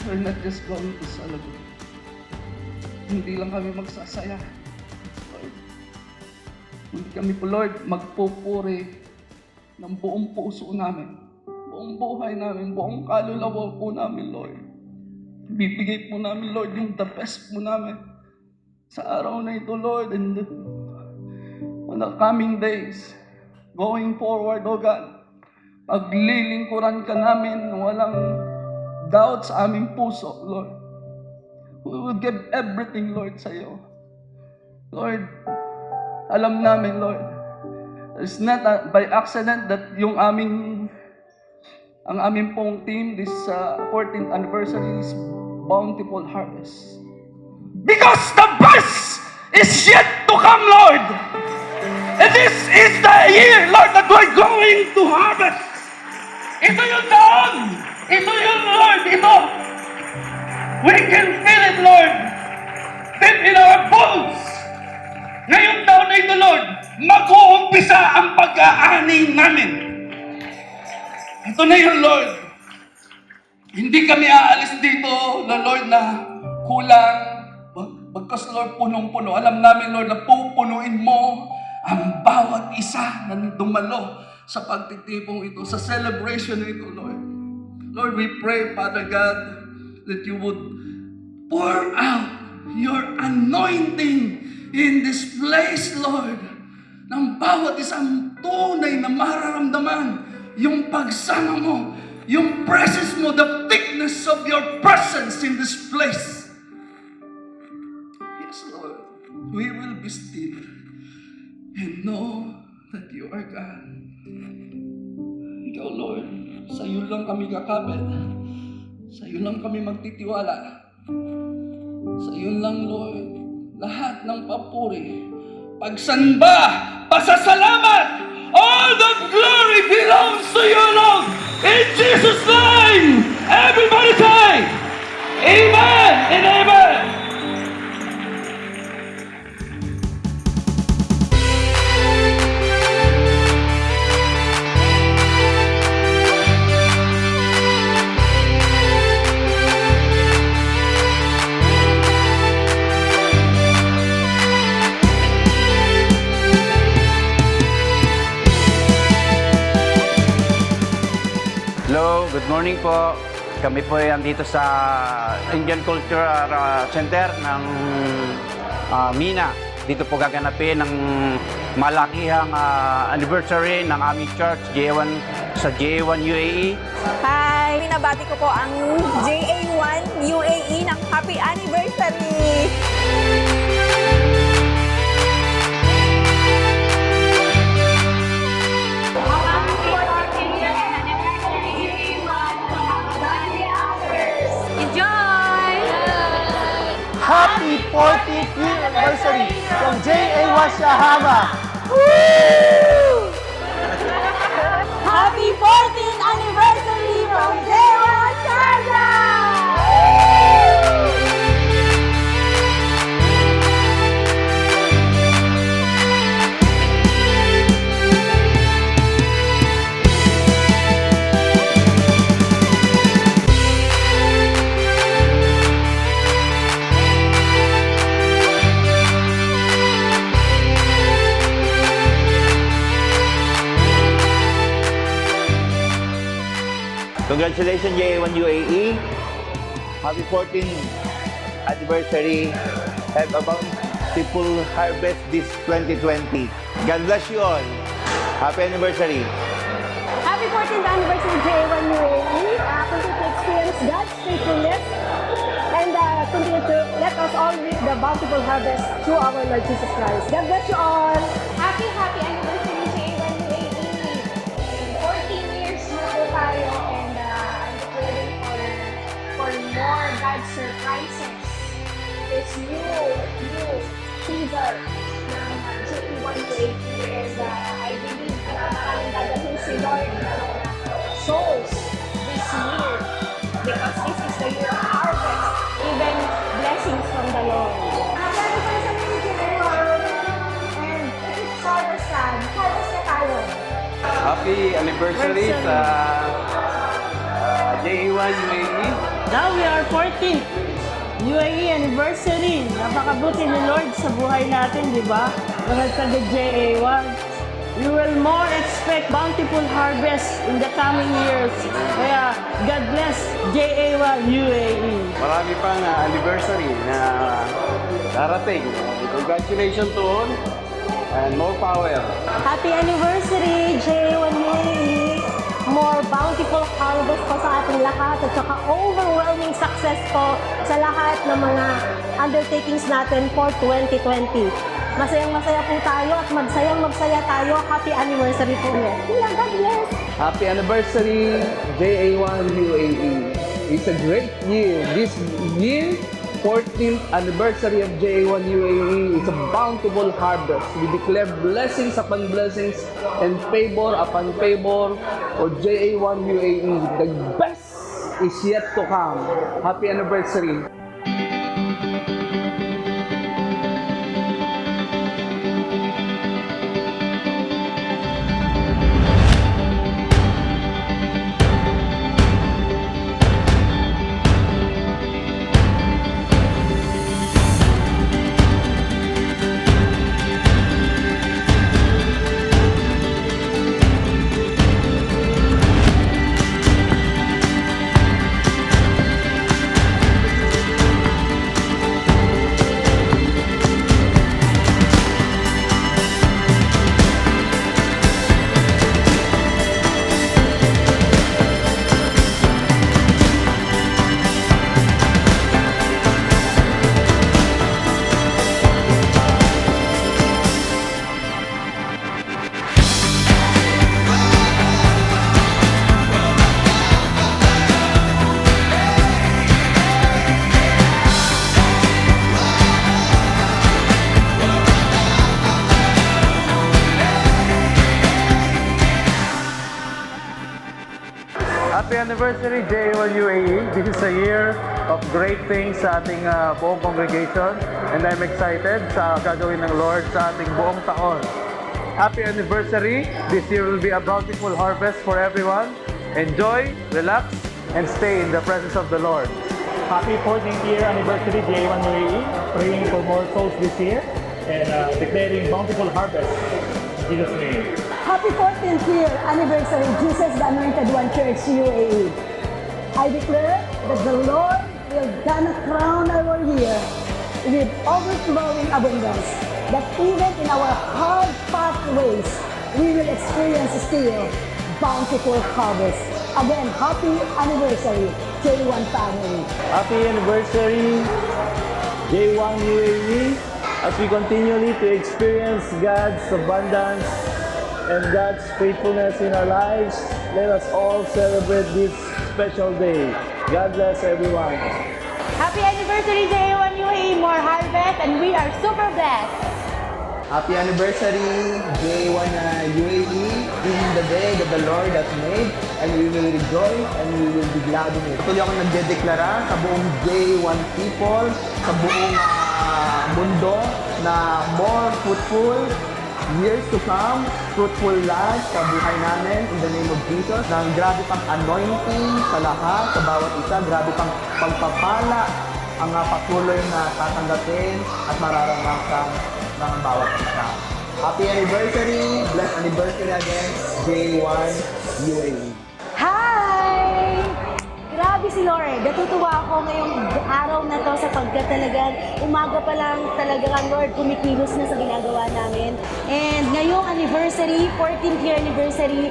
we're not just going to celebrate. Hindi lang kami magsasaya, Lord. Hindi kami po, Lord, magpupuri ng buong puso namin, buong buhay namin, buong kaluluwa po namin, Lord. Bibigay po namin, Lord, yung the best po namin sa araw na ito, Lord, and on the coming days, going forward, O God, paglilingkuran ka namin ng walang doubt sa aming puso, Lord. We will give everything, Lord, sa iyo. Lord, alam namin, Lord, it's not by accident that ang aming pong team, this 14th anniversary is Bountiful Harvest. Because the best is yet to come, Lord. And this is the year, Lord, that we're going to harvest. Ito yung taon. Ito yung, Lord, ito. We can feel it, Lord, deep in our bones. Ngayong taon na ito, Lord, mag-uumpisa ang pag-aani namin. Ito na yun, Lord. Hindi kami aalis dito na, Lord, na kulang. Bagkas, Lord, punong-puno. Alam namin, Lord, na pupunuin mo ang bawat isa na dumalo sa pagtitipong ito, sa celebration na ito, Lord. Lord, we pray, Father God, that you would pour out your anointing in this place, Lord. Nang bawat isang tunay na mararamdaman yung pagsama mo, yung presence mo, the thickness of your presence in this place. Yes, Lord, we will be still and know that you are God. Ikaw, Lord, sa iyo lang kami kakapit. Sa iyo lang kami magtitiwala. Sa iyo lang, Lord, lahat ng papuri, pagsamba, pasasalamat, all the glory belongs to you, Lord. In Jesus' name, everybody say, Amen and Amen. Hello, good morning po. Kami po ay andito sa Indian Cultural Center ng Mina. Dito po gaganapin ang malakihang anniversary ng aming church, JA1, sa JA1 UAE. Hi! Binabati ko po ang JA1 UAE ng Happy Anniversary! Happy 40th year anniversary from JA1 Shahama! Happy 14th anniversary from JA1 Sharjah! Congratulations, JA1 UAE. Happy 14th anniversary. Have a bountiful harvest this 2020. God bless you all. Happy anniversary. Happy 14th anniversary JA1 UAE! Continue to experience God's faithfulness and continue to let us all reap the bountiful harvest through our Lord Jesus Christ. God bless you all! Happy anniversary JA1 UAE! 14 years na po tayo and I'm declaring for more God's surprises. This new season ng JA1 UAE and I believe na kami dadalhin si Lord ng souls this year because this is the year of harvest, even blessings from the Lord. Happy anniversary JA1! And it's harvest time. Harvest na tayo. Happy anniversary sa JA1 UAE. Now we are 14th UAE anniversary. Napakabuti ni Lord sa buhay natin, di ba? Mga taga JA1. We will more expect bountiful harvest in the coming years. Kaya God bless JA1 UAE. Marami pang anniversary na darating. Congratulations to all and more power. Happy anniversary, JA1 UAE! More bountiful harvest po sa ating lahat at saka overwhelming success po sa lahat ng mga undertakings natin for 2020. Masayang-masaya po tayo at magsayang-magsaya tayo. Happy anniversary po ulit. God bless! Happy anniversary, JA1 UAE. It's a great year. This year, 14th anniversary of JA1 UAE. It's a bountiful harvest. We declare blessings upon blessings and favor upon favor for JA1 UAE. The best is yet to come. Happy anniversary. Happy anniversary JA1 UAE. This is a year of great things sa ating buong congregation and I'm excited sa gagawin ng Lord sa ating buong taon. Happy anniversary. This year will be a bountiful harvest for everyone. Enjoy, relax, and stay in the presence of the Lord. Happy 14th year anniversary JA1 UAE. Praying for more souls this year and declaring bountiful harvest. In Jesus' name. Happy 14th year anniversary, Jesus the Anointed One Church UAE. I declare that the Lord will gonna crown our year with overflowing abundance, that even in our hard pathways, we will experience still bountiful harvest. Again, happy anniversary, J1 family. Happy anniversary J1 UAE. As we continually to experience God's abundance and God's faithfulness in our lives, let us all celebrate this special day. God bless everyone. Happy anniversary JA1 UAE. More harvest and we are super blessed. Happy anniversary, JA1 UAE. This is the day that the Lord has made and we will rejoice and we will be glad in it. Tuloy akong nagdedeklara sa buong JA1 people, sa buong mundo na more fruitful years to come, fruitful life sa buhay namin in the name of Jesus. Nang grabe pang anointing sa lahat, sa bawat isa, grabe pang pagpapala ang patuloy na tatanggapin at mararanasan ng bawat isa. Happy anniversary! Blessed anniversary again, J1 UAE. Hi! Grabe si Lord. Natutuwa ako ngayong araw na to sapagkat talagang umaga pa lang talagang Lord kumikilos na sa ginagawa namin. And ngayong anniversary, 14th year anniversary,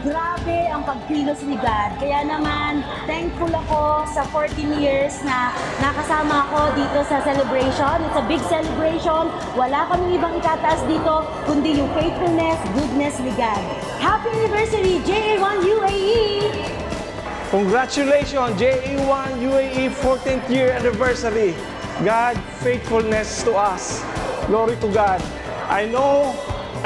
grabe ang pagkilos ni God. Kaya naman, thankful ako sa 14 years na nakasama ako dito sa celebration. It's a big celebration. Wala kaming ibang itataas dito, kundi yung faithfulness, goodness ni God. Happy anniversary, JA1 UAE! Congratulations, JA1 UAE 14th year anniversary. God, faithfulness to us. Glory to God. I know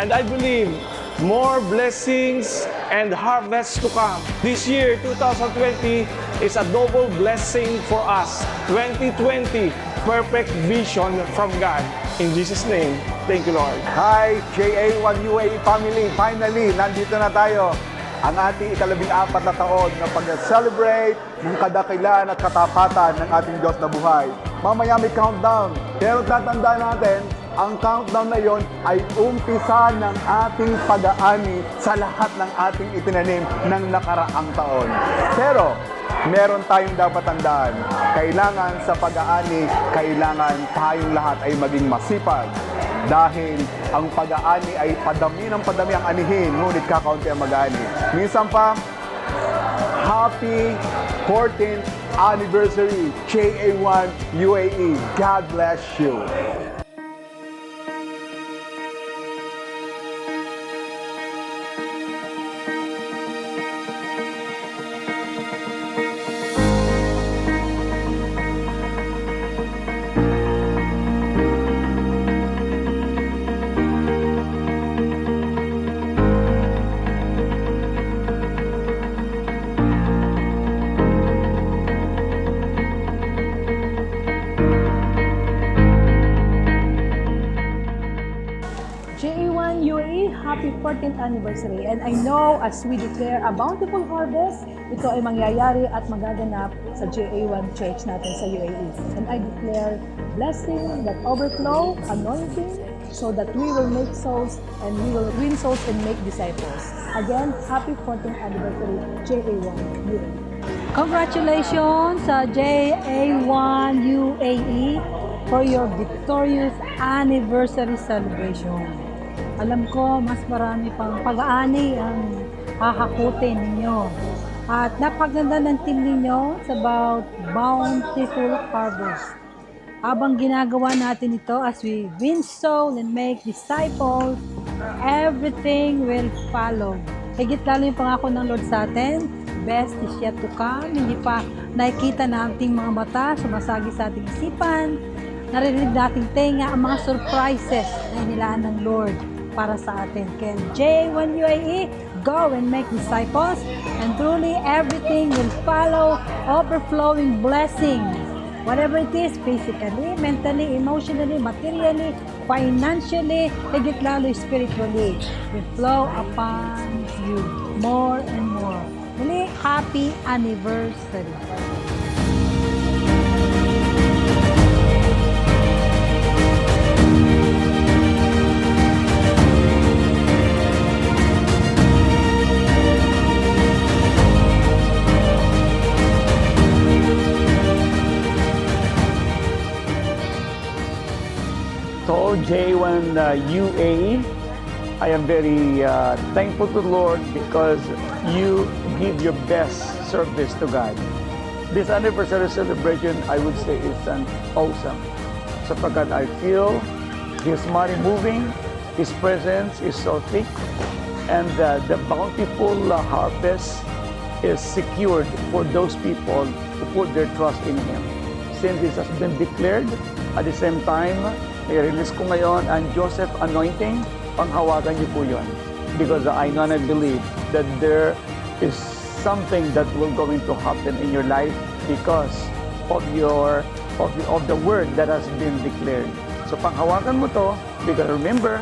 and I believe more blessings and harvest to come. This year, 2020, is a double blessing for us. 2020, perfect vision from God. In Jesus' name, thank you, Lord. Hi, JA1 UAE family. Finally, nandito na tayo. ang ating ika-14 na taon na pag-celebrate ng kadakilaan at katapatan ng ating Diyos na buhay. Mamaya may countdown, pero tatandaan natin, ang countdown na yon ay umpisa ng ating pag-aani sa lahat ng ating itinanim ng nakaraang taon. Pero, meron tayong dapat tandaan. Kailangan sa pag-aani, kailangan tayong lahat ay maging masipag. Dahil ang pag-aani ay padami ng padami ang anihin, ngunit kakaunti ang mag-aani. Minsan pa, Happy 14th Anniversary JA1 UAE. God bless you. JA1 UAE, happy 14th anniversary. And I know as we declare a bountiful harvest, ito ay mangyayari at magaganap sa JA1 Church natin sa UAE. And I declare blessing that overflow, anointing, so that we will make souls and we will win souls and make disciples. Again, happy 14th anniversary, JA1 UAE. Congratulations sa JA1 UAE for your victorious anniversary celebration. Alam ko, mas marami pang pag-aani ang hahakutin ninyo. At napaganda ng team ninyo about bountiful harvest. Habang ginagawa natin ito as we win soul and make disciples, everything will follow. Higit lalo yung pangako ng Lord sa atin, best is yet to come. Hindi pa nakikita na ating mga mata, sumasagi sa ating isipan, narinig nating tenga ang mga surprises na inilaan ng Lord para sa atin. Kaya JA1 UAE, go and make disciples, and truly everything will follow, overflowing blessings. Whatever it is, physically, mentally, emotionally, materially, financially, higit lalo spiritually, will flow upon you more and more. Muli, happy anniversary! To JA1 UAE, I am very thankful to the Lord because you give your best service to God. This anniversary celebration, I would say, is an awesome. Sapagkat I feel His money moving, His presence is so thick, and the bountiful harvest is secured for those people who put their trust in Him. Since this has been declared, at the same time, i-release ko ngayon ang Joseph anointing, panghawakan niyo po yun. Because I know and I believe that there is something that will going to happen in your life because of the word that has been declared. So panghawakan mo to, because remember,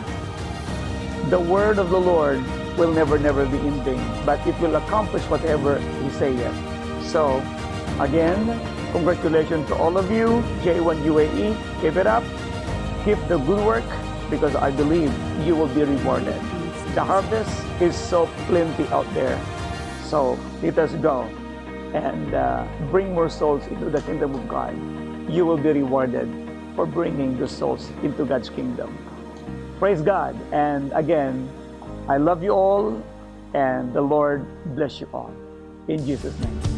the word of the Lord will never be in vain, but it will accomplish whatever He saith. So, again, congratulations to all of you, JA1 UAE, keep it up. Keep the good work because I believe you will be rewarded. The harvest is so plenty out there. So let us go and bring more souls into the kingdom of God. You will be rewarded for bringing the souls into God's kingdom. Praise God. And again, I love you all and the Lord bless you all. In Jesus' name.